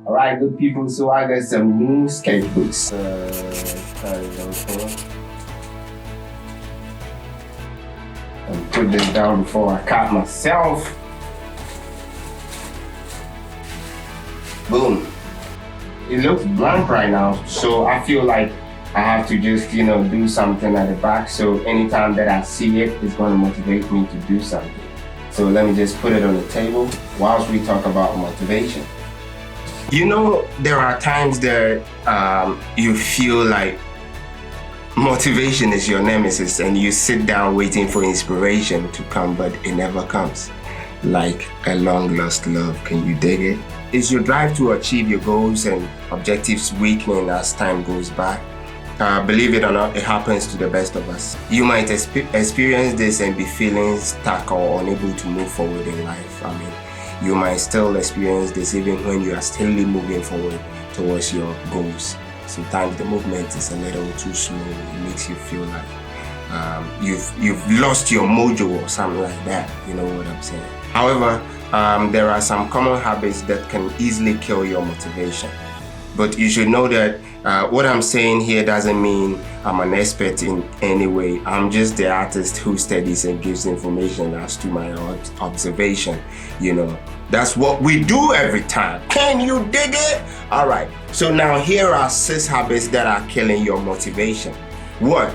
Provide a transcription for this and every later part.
Alright, good people, so I got some new sketchbooks. And put this down before I cut myself. Boom. It looks blank right now, so I feel like I have to just, do something at the back. So anytime that I see it, it's going to motivate me to do something. So let me just put it on the table whilst we talk about motivation. There are times that you feel like motivation is your nemesis and you sit down waiting for inspiration to come, but it never comes. Like a long lost love, can you dig it? Is your drive to achieve your goals and objectives weakening as time goes by? Believe it or not, it happens to the best of us. You might experience this and be feeling stuck or unable to move forward in life. You might still experience this even when you are still moving forward towards your goals. Sometimes the movement is a little too slow. It makes you feel like you've lost your mojo or something like that. You know what I'm saying? However, there are some common habits that can easily kill your motivation. But you should know that what I'm saying here doesn't mean I'm an expert in any way. I'm just the artist who studies and gives information as to my observation. That's what we do every time. Can you dig it? All right. So now here are 6 habits that are killing your motivation. 1.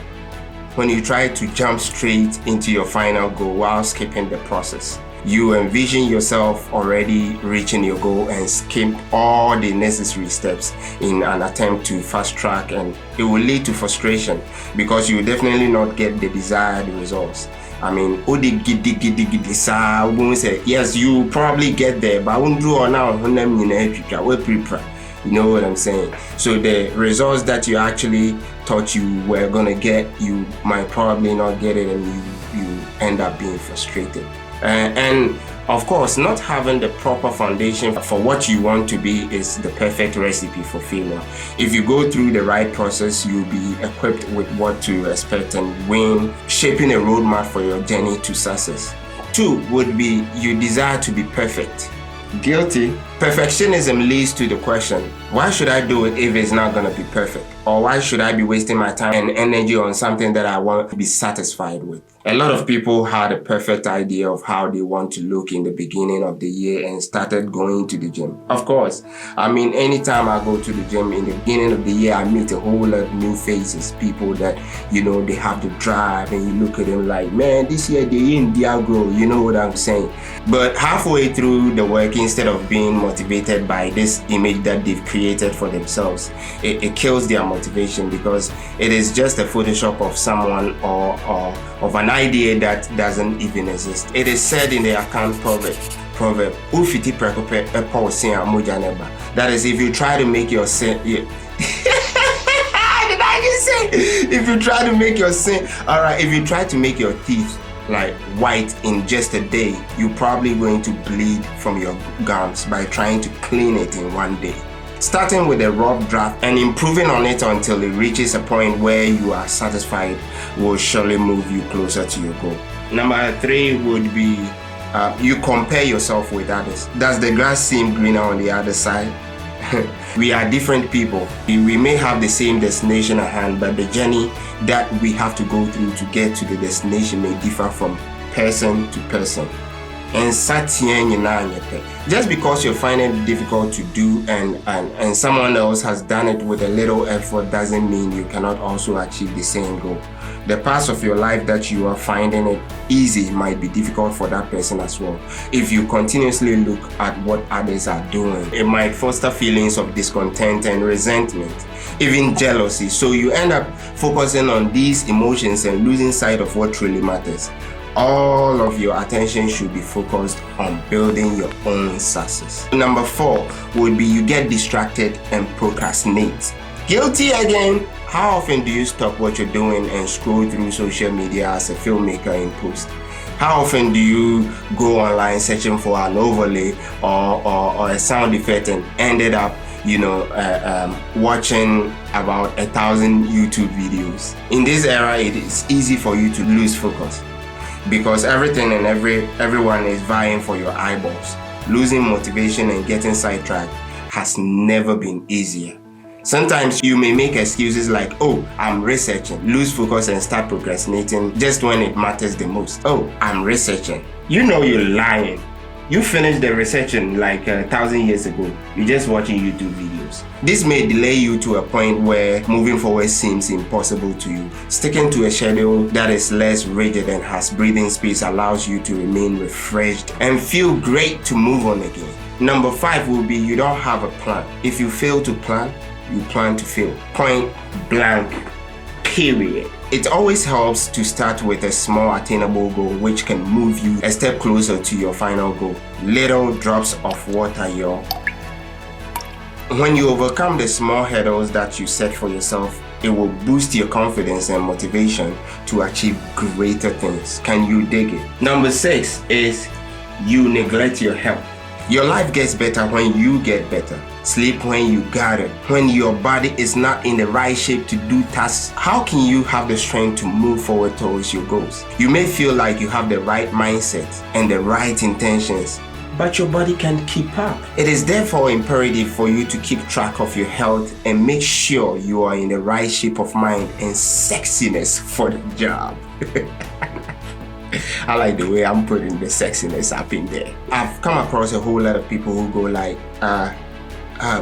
When you try to jump straight into your final goal while skipping the process. You envision yourself already reaching your goal and skip all the necessary steps in an attempt to fast track, and it will lead to frustration because you will definitely not get the desired results. Yes, you probably get there, but you know what I'm saying? So the results that you actually thought you were gonna get, you might probably not get it, and you end up being frustrated. And of course, not having the proper foundation for what you want to be is the perfect recipe for failure. If you go through the right process, you'll be equipped with what to expect and win, shaping a roadmap for your journey to success. 2 would be you desire to be perfect. Guilty. Perfectionism leads to the question, why should I do it if it's not going to be perfect? Or why should I be wasting my time and energy on something that I want to be satisfied with? A lot of people had a perfect idea of how they want to look in the beginning of the year and started going to the gym. Of course, anytime I go to the gym in the beginning of the year, I meet a whole lot of new faces, people that, they have the drive, and you look at them like, man, this year they in their grow, you know what I'm saying? But halfway through the work, instead of being motivated by this image that they've created for themselves, it kills their motivation because it is just a Photoshop of someone or of an idea that doesn't even exist. It is said in the account proverb, that is, if you try to make your sin, did I just say? If you try to make your sin, all right, if you try to make your teeth like white in just a day, you're probably going to bleed from your gums by trying to clean it in one day. Starting with a rough draft and improving on it until it reaches a point where you are satisfied will surely move you closer to your goal. Number 3 would be you compare yourself with others. Does the grass seem greener on the other side? We are different people. We may have the same destination at hand, but the journey that we have to go through to get to the destination may differ from person to person. And just because you're finding it difficult to do and someone else has done it with a little effort doesn't mean you cannot also achieve the same goal. The parts of your life that you are finding it easy might be difficult for that person as well. If you continuously look at what others are doing, it might foster feelings of discontent and resentment, even jealousy. So you end up focusing on these emotions and losing sight of what really matters. All of your attention should be focused on building your own success. Number 4 would be you get distracted and procrastinate. Guilty again. How often do you stop what you're doing and scroll through social media as a filmmaker in post? How often do you go online searching for an overlay or a sound effect and ended up watching about 1,000 YouTube videos? In this era, it is easy for you to lose focus because everything and everyone is vying for your eyeballs. Losing motivation and getting sidetracked has never been easier. Sometimes you may make excuses like, oh, I'm researching, lose focus and start procrastinating just when it matters the most. Oh, I'm researching. You know you're lying. You finished the researching like 1,000 years ago. You're just watching YouTube videos. This may delay you to a point where moving forward seems impossible to you. Sticking to a schedule that is less rigid and has breathing space allows you to remain refreshed and feel great to move on again. Number 5 will be you don't have a plan. If you fail to plan, you plan to fail. Point blank, period. It always helps to start with a small attainable goal which can move you a step closer to your final goal. Little drops of water, y'all. When you overcome the small hurdles that you set for yourself, it will boost your confidence and motivation to achieve greater things. Can you dig it? Number 6 is you neglect your health. Your life gets better when you get better. Sleep when you got it. When your body is not in the right shape to do tasks, how can you have the strength to move forward towards your goals? You may feel like you have the right mindset and the right intentions, but your body can't keep up. It is therefore imperative for you to keep track of your health and make sure you are in the right shape of mind and sexiness for the job. I like the way I'm putting the sexiness up in there. I've come across a whole lot of people who go like,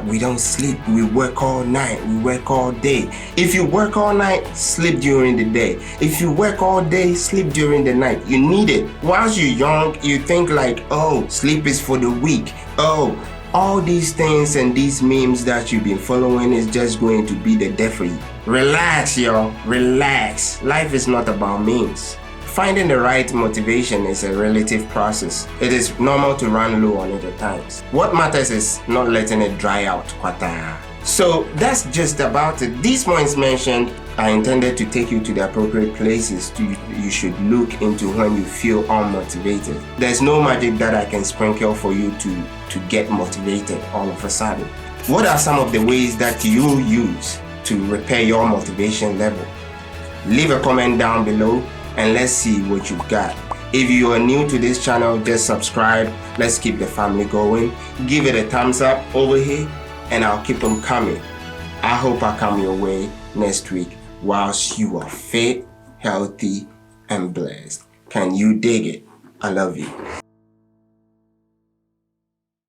we don't sleep, we work all night, we work all day. If you work all night, sleep during the day. If you work all day, sleep during the night. You need it. Whilst you're young, you think like, oh, sleep is for the weak. Oh, all these things and these memes that you've been following is just going to be the death for you. Relax, y'all, relax. Life is not about memes. Finding the right motivation is a relative process. It is normal to run low on it at times. What matters is not letting it dry out. So that's just about it. These points mentioned are intended to take you to the appropriate places you should look into when you feel unmotivated. There's no magic that I can sprinkle for you to get motivated all of a sudden. What are some of the ways that you use to repair your motivation level? Leave a comment down below and let's see what you've got. If you are new to this channel, just subscribe. Let's keep the family going. Give it a thumbs up over here and I'll keep them coming. I hope I come your way next week whilst you are fit, healthy, and blessed. Can you dig it? I love you.